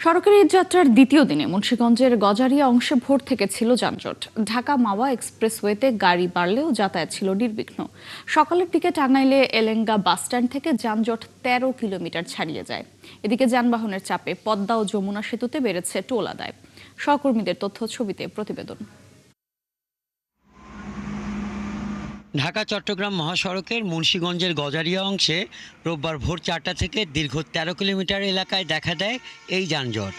সড়কের এই যাত্রার দ্বিতীয় দিনে মুন্সিগঞ্জের গজারিয়া অংশে ভোর থেকে ছিল যানজট। ঢাকা মাওয়া এক্সপ্রেসওয়েতে গাড়ি বাড়লেও যাতায়াত ছিল নির্বিঘ্ন। সকালের দিকে টাঙ্গাইলে এলেঙ্গা বাসস্ট্যান্ড থেকে যানজট ১৩ কিলোমিটার ছাড়িয়ে যায়। এদিকে যানবাহনের চাপে পদ্মা ও যমুনা সেতুতে বেড়েছে টোল আদায়। সহকর্মীদের তথ্য ছবিতে প্রতিবেদন। ঢাকা চট্টগ্রাম মহাসড়কের মুন্সিগঞ্জের গজারিয়া অংশে রোববার ভোর ৪টা থেকে দীর্ঘ ১৩ কিলোমিটার এলাকায় দেখা দেয় এই যানজট।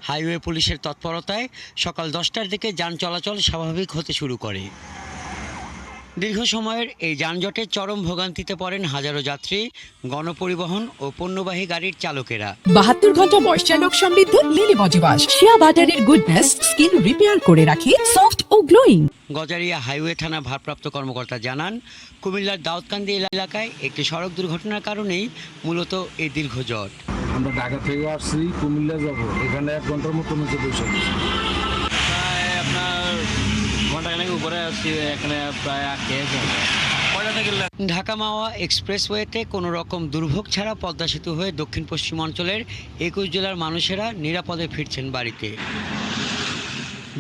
হাইওয়ে পুলিশের তৎপরতায় সকাল ১০টার দিকে যান চলাচল স্বাভাবিক হতে শুরু করে। দীর্ঘ সময়ের এই যানজটে চরম ভোগান্তিতে পড়েন হাজারো যাত্রী, গণপরিবহন ও পণ্যবাহী গাড়ির চালকেরা। ৭২ ঘন্টা ময়েশ্চার লক সমৃদ্ধ লিলি বডি ওয়াশ শিয়া বাটারের গুডনেস স্কিন রিপেয়ার করে রাখে সফট ও গ্লোয়িং। গজারিয়া হাইওয়ে থানা ভারপ্রাপ্ত কর্মকর্তা জানান, কুমিল্লার দাউদকান্দি এলাকায় একটি সড়ক দুর্ঘটনার কারণেই মূলত এই দীর্ঘ জট। আমরা ঢাকা থেকে আসছি, কুমিল্লা যাব, এখানে ১ ঘন্টার মতো বসে গেছি। ঢাকা মাওয়া এক্সপ্রেসওয়েতে কোনো রকম দুর্ভোগ ছাড়া পদ্মা সেতু হয়ে দক্ষিণ পশ্চিম অঞ্চলের ২১ জেলার মানুষেরা নিরাপদে ফিরছেন বাড়িতে।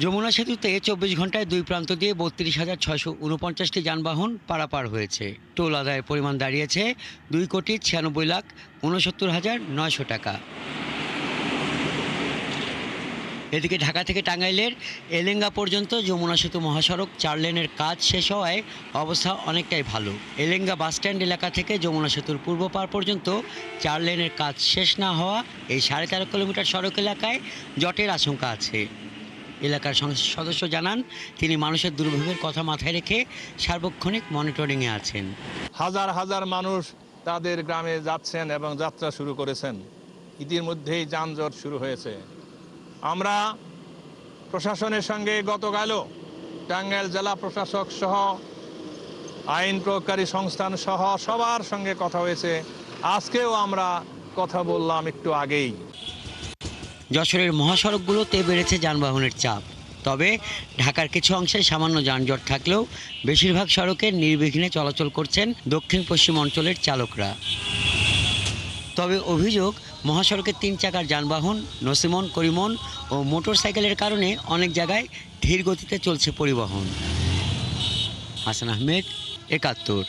যমুনা সেতুতে ২৪ ঘন্টায় দুই প্রান্ত দিয়ে ৩২,৬৪৯টি যানবাহন পারাপার হয়েছে। টোল আদায়ের পরিমাণ দাঁড়িয়েছে ২,৯৬,৬৯,৯০০ টাকা। এদিকে ঢাকা থেকে টাঙ্গাইলের এলেঙ্গা পর্যন্ত যমুনা সেতু মহাসড়ক ৪ লেনের কাজ শেষ হওয়ায় অবস্থা অনেকটাই ভালো। এলেঙ্গা বাসস্ট্যান্ড এলাকা থেকে যমুনা সেতুর পূর্ব পার পর্যন্ত ৪ লেনের কাজ শেষ না হওয়া এই ১৩.৫ কিলোমিটার সড়ক এলাকায় জটের আশঙ্কা আছে। এলাকার সংসদ সদস্য জানান, তিনি মানুষের দুর্ভোগের কথা মাথায় রেখে সার্বক্ষণিক মনিটরিংয়ে আছেন। হাজার হাজার মানুষ তাদের গ্রামে যাচ্ছেন এবং যাত্রা শুরু করেছেন। ইতিমধ্যেই যানজট শুরু হয়েছে। আমরা প্রশাসনের সঙ্গে গতকালও টাঙ্গাইল জেলা প্রশাসক সহ আইন প্রয়োগকারী সংস্থান সহ সবার সঙ্গে কথা হয়েছে। আজকেও আমরা কথা বললাম একটু আগেই। যশোরের মহাসড়কগুলোতে বেড়েছে যানবাহনের চাপ, তবে ঢাকার কিছু অংশে সামান্য যানজট থাকলেও বেশিরভাগ সড়কে নির্বিঘ্নে চলাচল করছেন দক্ষিণ পশ্চিম অঞ্চলের চালকরা। তবে অভিযোগ, মহাসড়কের ৩ চাকার যানবাহন, নসিমন, করিমন ও মোটরসাইকেলের কারণে অনেক জায়গায় ধীর গতিতে চলছে পরিবহন। হাসান আহমেদ, ৭১।